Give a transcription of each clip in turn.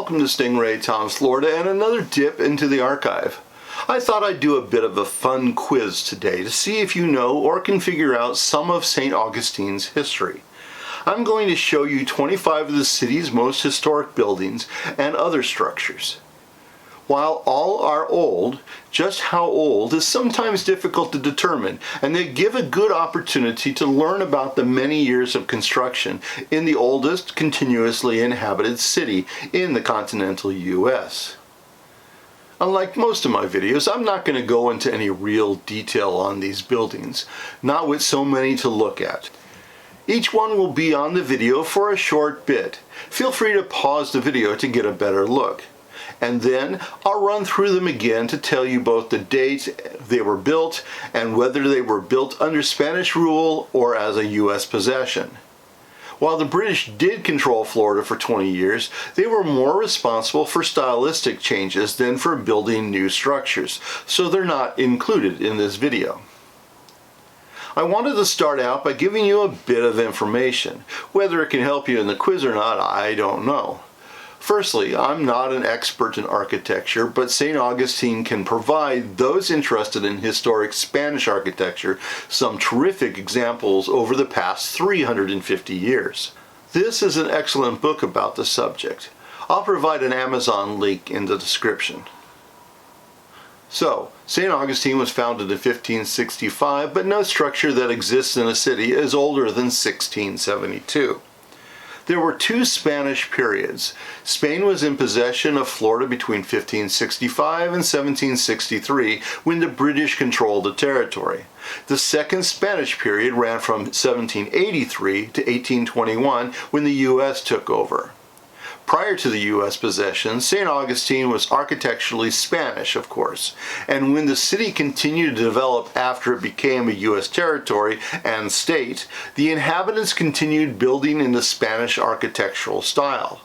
welcome to Stingray Tom, Florida, and another dip into the archive. I thought I'd do a bit of a fun quiz today to see if you know or can figure out some of St. Augustine's history. I'm going to show you 25 of the city's most historic buildings and other structures. While all are old, just how old is sometimes difficult to determine, and they give a good opportunity to learn about the many years of construction in the oldest continuously inhabited city in the continental U.S. Unlike most of my videos, I'm not going to go into any real detail on these buildings, not with so many to look at. Each one will be on the video for a short bit. Feel free to pause the video to get a better look. And then I'll run through them again to tell you both the date they were built and whether they were built under Spanish rule or as a U.S. possession. While the British did control Florida for 20 years, they were more responsible for stylistic changes than for building new structures, so they're not included in this video. I wanted to start out by giving you a bit of information. Whether it can help you in the quiz or not, I don't know. Firstly, I'm not an expert in architecture, but St. Augustine can provide those interested in historic Spanish architecture some terrific examples over the past 350 years. This is an excellent book about the subject. I'll provide an Amazon link in the description. So, St. Augustine was founded in 1565, but no structure that exists in a city is older than 1672. There were two Spanish periods. Spain was in possession of Florida between 1565 and 1763 when the British controlled the territory. The second Spanish period ran from 1783 to 1821 when the U.S. took over. Prior to the U.S. possession, St. Augustine was architecturally Spanish, of course, and when the city continued to develop after it became a U.S. territory and state, the inhabitants continued building in the Spanish architectural style.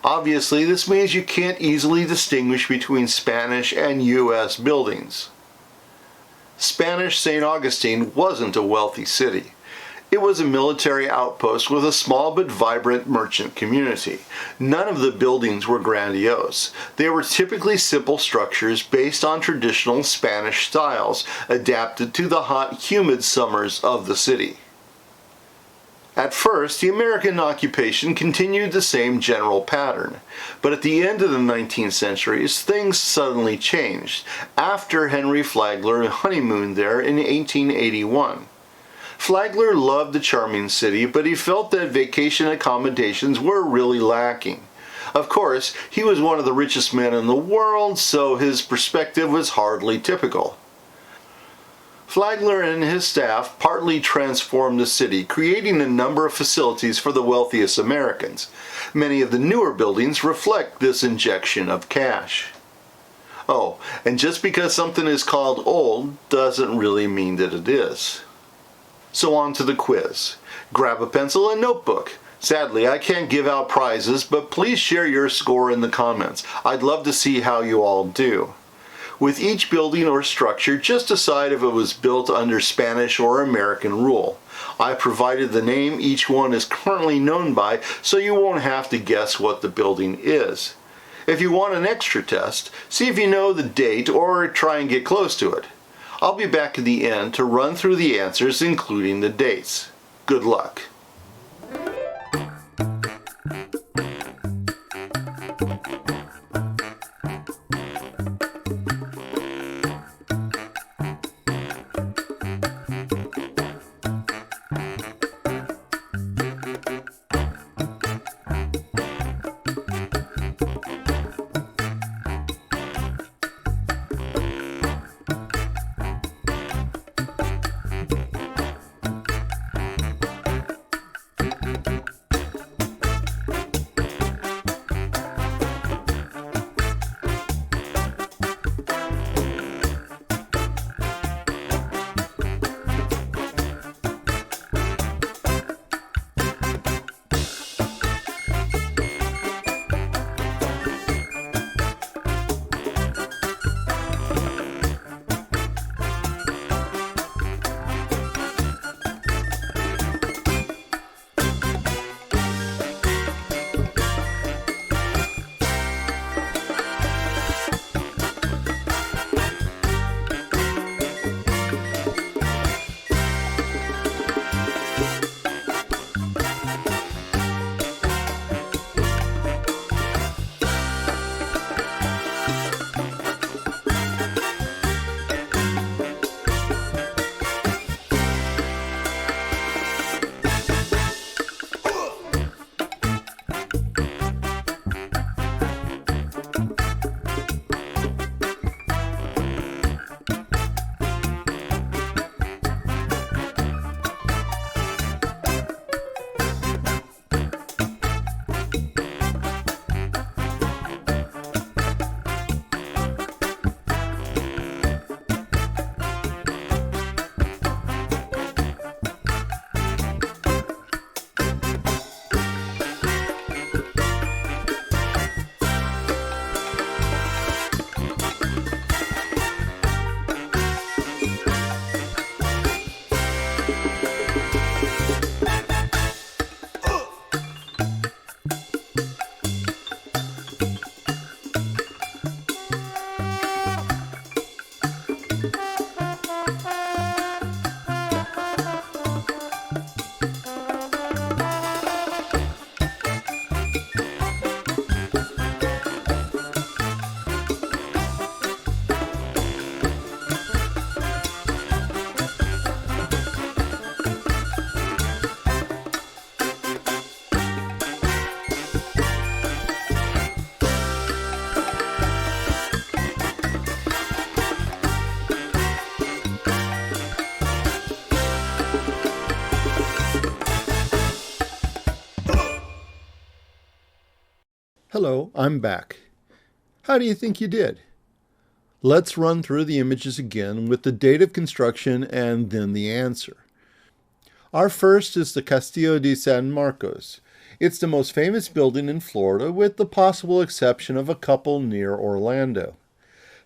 Obviously, this means you can't easily distinguish between Spanish and U.S. buildings. Spanish St. Augustine wasn't a wealthy city. It was a military outpost with a small but vibrant merchant community. None of the buildings were grandiose. They were typically simple structures based on traditional Spanish styles, adapted to the hot, humid summers of the city. At first, the American occupation continued the same general pattern, but at the end of the 19th century, things suddenly changed after Henry Flagler honeymooned there in 1881. Flagler loved the charming city, but he felt that vacation accommodations were really lacking. Of course, he was one of the richest men in the world, so his perspective was hardly typical. Flagler and his staff partly transformed the city, creating a number of facilities for the wealthiest Americans. Many of the newer buildings reflect this injection of cash. Oh, and just because something is called old doesn't really mean that it is. So on to the quiz. Grab a pencil and notebook. Sadly, I can't give out prizes, but please share your score in the comments. I'd love to see how you all do. With each building or structure, just decide if it was built under Spanish or American rule. I provided the name each one is currently known by, so you won't have to guess what the building is. If you want an extra test, see if you know the date or try and get close to it. I'll be back at the end to run through the answers, including the dates. Good luck. Hello, I'm back. How do you think you did? Let's run through the images again with the date of construction and then the answer. Our first is the Castillo de San Marcos. It's the most famous building in Florida, with the possible exception of a couple near Orlando.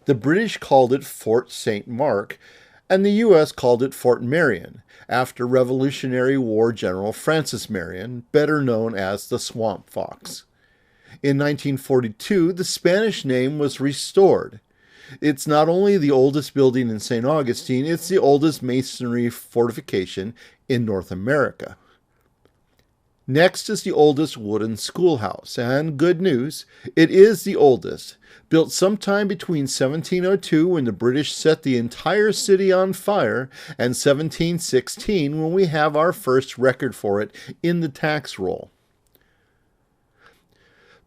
The British called it Fort St. Mark, and the U.S. called it Fort Marion, after Revolutionary War General Francis Marion, better known as the Swamp Fox. In 1942, the Spanish name was restored. It's not only the oldest building in St. Augustine, it's the oldest masonry fortification in North America. Next is the oldest wooden schoolhouse, and good news, it is the oldest, built sometime between 1702 when the British set the entire city on fire and 1716 when we have our first record for it in the tax roll.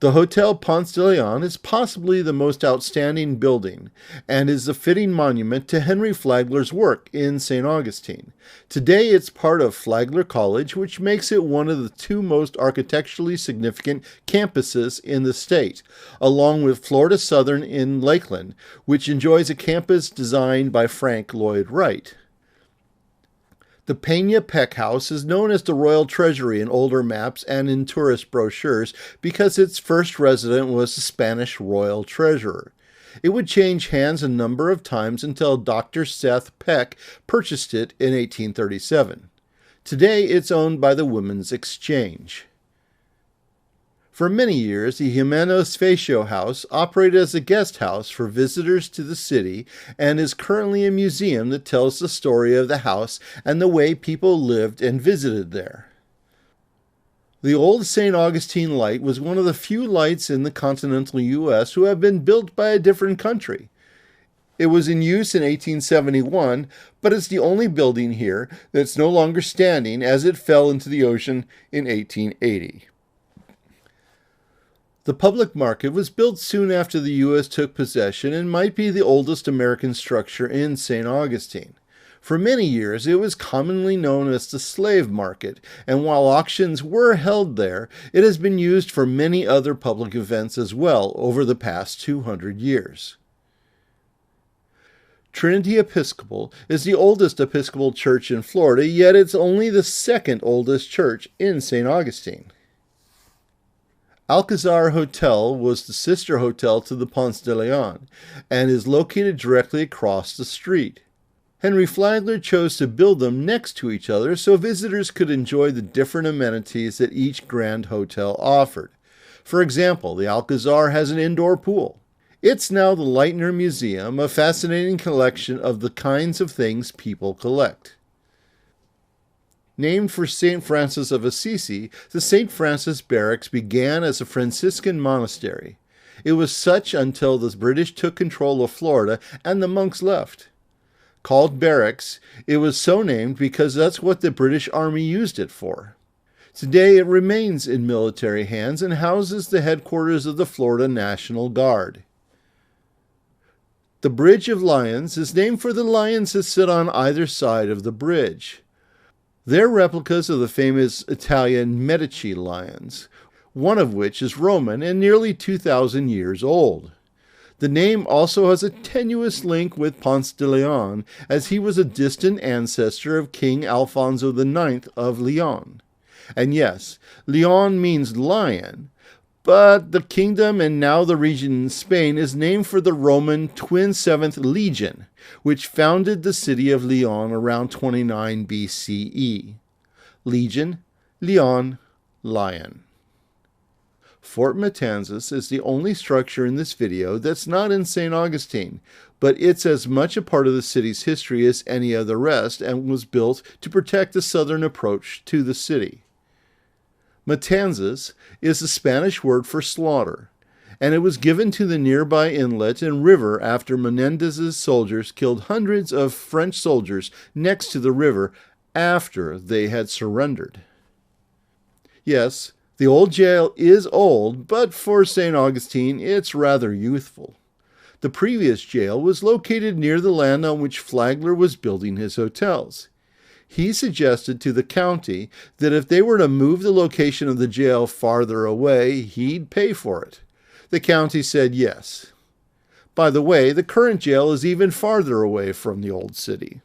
The Hotel Ponce de Leon is possibly the most outstanding building and is a fitting monument to Henry Flagler's work in St. Augustine. Today it's part of Flagler College, which makes it one of the two most architecturally significant campuses in the state, along with Florida Southern in Lakeland, which enjoys a campus designed by Frank Lloyd Wright. The Peña Peck House is known as the Royal Treasury in older maps and in tourist brochures because its first resident was the Spanish royal treasurer. It would change hands a number of times until Dr. Seth Peck purchased it in 1837. Today it's owned by the Women's Exchange. For many years, the Humanos House operated as a guest house for visitors to the city and is currently a museum that tells the story of the house and the way people lived and visited there. The old St. Augustine light was one of the few lights in the continental U.S. who have been built by a different country. It was in use in 1871, but it's the only building here that's no longer standing as it fell into the ocean in 1880. The public market was built soon after the U.S. took possession and might be the oldest American structure in St. Augustine. For many years, it was commonly known as the slave market, and while auctions were held there, it has been used for many other public events as well over the past 200 years. Trinity Episcopal is the oldest Episcopal church in Florida, yet it's only the second oldest church in St. Augustine. Alcazar Hotel was the sister hotel to the Ponce de Leon and is located directly across the street. Henry Flagler chose to build them next to each other so visitors could enjoy the different amenities that each grand hotel offered. For example, the Alcazar has an indoor pool. It's now the Lightner Museum, a fascinating collection of the kinds of things people collect. Named for St. Francis of Assisi, the St. Francis Barracks began as a Franciscan monastery. It was such until the British took control of Florida and the monks left. Called Barracks, it was so named because that's what the British Army used it for. Today it remains in military hands and houses the headquarters of the Florida National Guard. The Bridge of Lions is named for the lions that sit on either side of the bridge. They're replicas of the famous Italian Medici lions, one of which is Roman and nearly 2,000 years old. The name also has a tenuous link with Ponce de Leon, as he was a distant ancestor of King Alfonso IX of Leon. And yes, Leon means lion, but the kingdom and now the region in Spain is named for the Roman twin 7th Legion, which founded the city of Leon around 29 BCE. Legion, Leon, lion. Fort Matanzas is the only structure in this video that's not in St. Augustine, but it's as much a part of the city's history as any of the rest and was built to protect the southern approach to the city. Matanzas is the Spanish word for slaughter, and it was given to the nearby inlet and river after Fernandez's soldiers killed hundreds of French soldiers next to the river after they had surrendered. Yes, the old jail is old, but for St. Augustine it's rather youthful. The previous jail was located near the land on which Flagler was building his hotels. He suggested to the county that if they were to move the location of the jail farther away, he'd pay for it. The county said yes. By the way, the current jail is even farther away from the old city.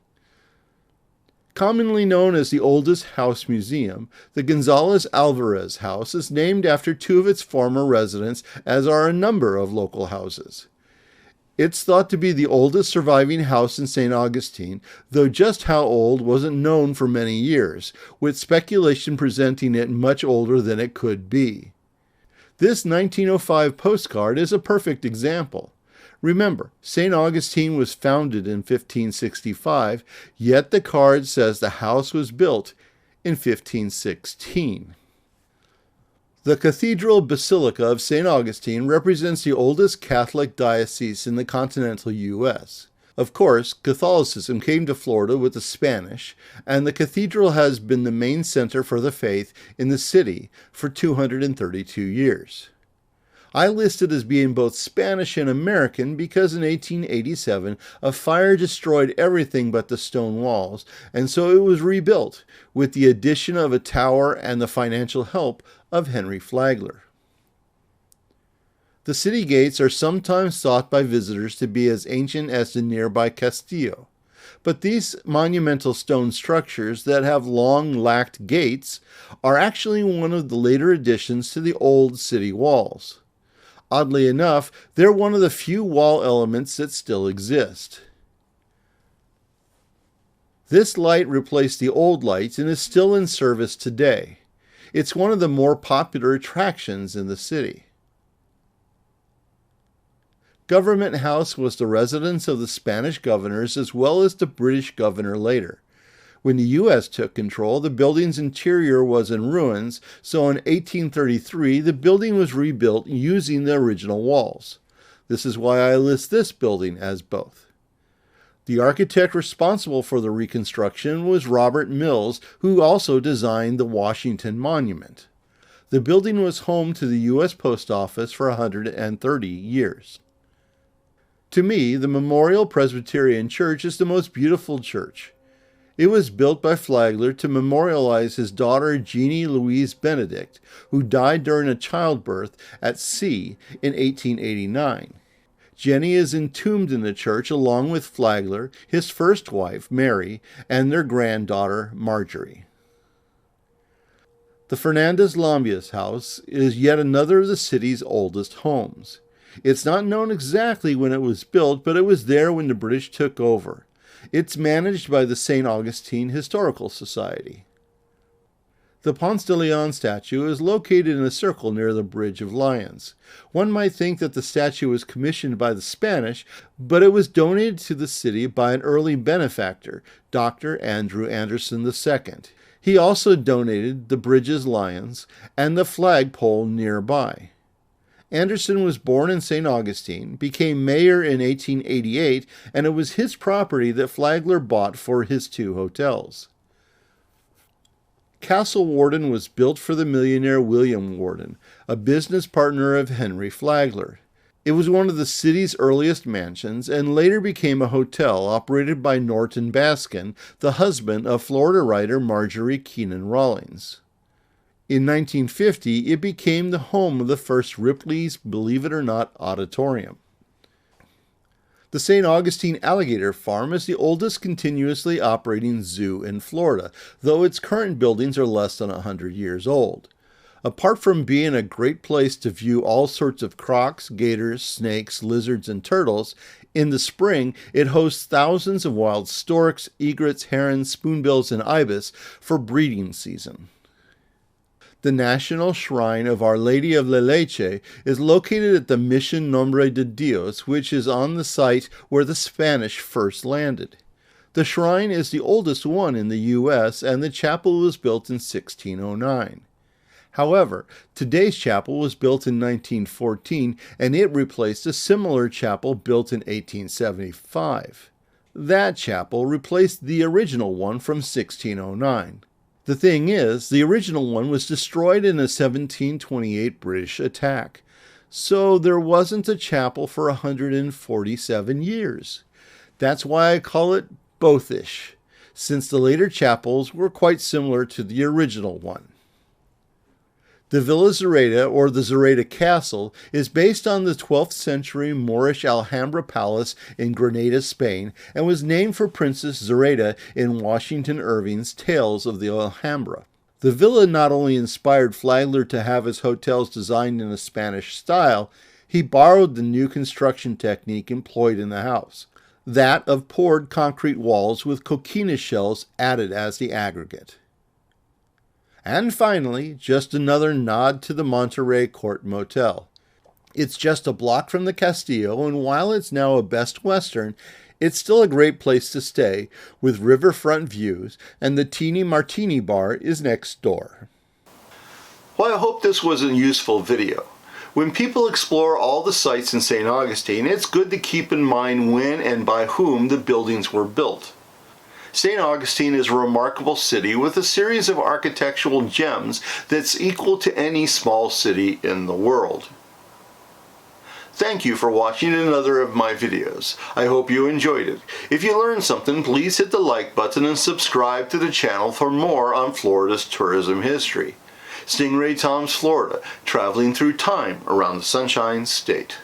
Commonly known as the oldest house museum, the Gonzalez Alvarez house is named after two of its former residents, as are a number of local houses. It's thought to be the oldest surviving house in St. Augustine, though just how old wasn't known for many years, with speculation presenting it much older than it could be. This 1905 postcard is a perfect example. Remember, St. Augustine was founded in 1565, yet the card says the house was built in 1516. The Cathedral Basilica of St. Augustine represents the oldest Catholic diocese in the continental U.S. Of course, Catholicism came to Florida with the Spanish, and the cathedral has been the main center for the faith in the city for 232 years. I list it as being both Spanish and American because in 1887 a fire destroyed everything but the stone walls, and so it was rebuilt with the addition of a tower and the financial help of Henry Flagler. The city gates are sometimes thought by visitors to be as ancient as the nearby Castillo, but these monumental stone structures that have long lacked gates are actually one of the later additions to the old city walls. Oddly enough, they're one of the few wall elements that still exist. This light replaced the old light and is still in service today. It's one of the more popular attractions in the city. Government House was the residence of the Spanish governors as well as the British governor later. When the U.S. took control, the building's interior was in ruins, so in 1833 the building was rebuilt using the original walls. This is why I list this building as both. The architect responsible for the reconstruction was Robert Mills, who also designed the Washington Monument. The building was home to the U.S. Post Office for 130 years. To me, the Memorial Presbyterian Church is the most beautiful church. It was built by Flagler to memorialize his daughter Jeannie Louise Benedict, who died during a childbirth at sea in 1889. Jenny is entombed in the church along with Flagler, his first wife, Mary, and their granddaughter, Marjorie. The Fernandez Lambias house is yet another of the city's oldest homes. It's not known exactly when it was built, but it was there when the British took over. It's managed by the St. Augustine Historical Society. The Ponce de Leon statue is located in a circle near the Bridge of Lions. One might think that the statue was commissioned by the Spanish, but it was donated to the city by an early benefactor, Dr. Andrew Anderson II. He also donated the bridge's lions and the flagpole nearby. Anderson was born in St. Augustine, became mayor in 1888, and it was his property that Flagler bought for his two hotels. Castle Warden was built for the millionaire William Warden, a business partner of Henry Flagler. It was one of the city's earliest mansions and later became a hotel operated by Norton Baskin, the husband of Florida writer Marjorie Keenan Rawlings. In 1950, it became the home of the first Ripley's Believe It or Not auditorium. The St. Augustine Alligator Farm is the oldest continuously operating zoo in Florida, though its current buildings are less than 100 years old. Apart from being a great place to view all sorts of crocs, gators, snakes, lizards, and turtles, in the spring it hosts thousands of wild storks, egrets, herons, spoonbills, and ibis for breeding season. The National Shrine of Our Lady of La Leche is located at the Mission Nombre de Dios, which is on the site where the Spanish first landed. The shrine is the oldest one in the U.S., and the chapel was built in 1609. However, today's chapel was built in 1914, and it replaced a similar chapel built in 1875. That chapel replaced the original one from 1609. The thing is, the original one was destroyed in a 1728 British attack, so there wasn't a chapel for 147 years. That's why I call it bothish, since the later chapels were quite similar to the original one. The Villa Zera, or the Zera Castle, is based on the 12th century Moorish Alhambra Palace in Granada, Spain, and was named for Princess Zera in Washington Irving's Tales of the Alhambra. The villa not only inspired Flagler to have his hotels designed in a Spanish style, he borrowed the new construction technique employed in the house, that of poured concrete walls with coquina shells added as the aggregate. And finally, just another nod to the Monteray Court Motel. It's just a block from the Castillo, and while it's now a Best Western, it's still a great place to stay, with riverfront views, and the Teeny Martini Bar is next door. Well, I hope this was a useful video. When people explore all the sites in St. Augustine, it's good to keep in mind when and by whom the buildings were built. St. Augustine is a remarkable city with a series of architectural gems that's equal to any small city in the world. Thank you for watching another of my videos. I hope you enjoyed it. If you learned something, please hit the like button and subscribe to the channel for more on Florida's tourism history. Stingray Tom's Florida, traveling through time around the Sunshine State.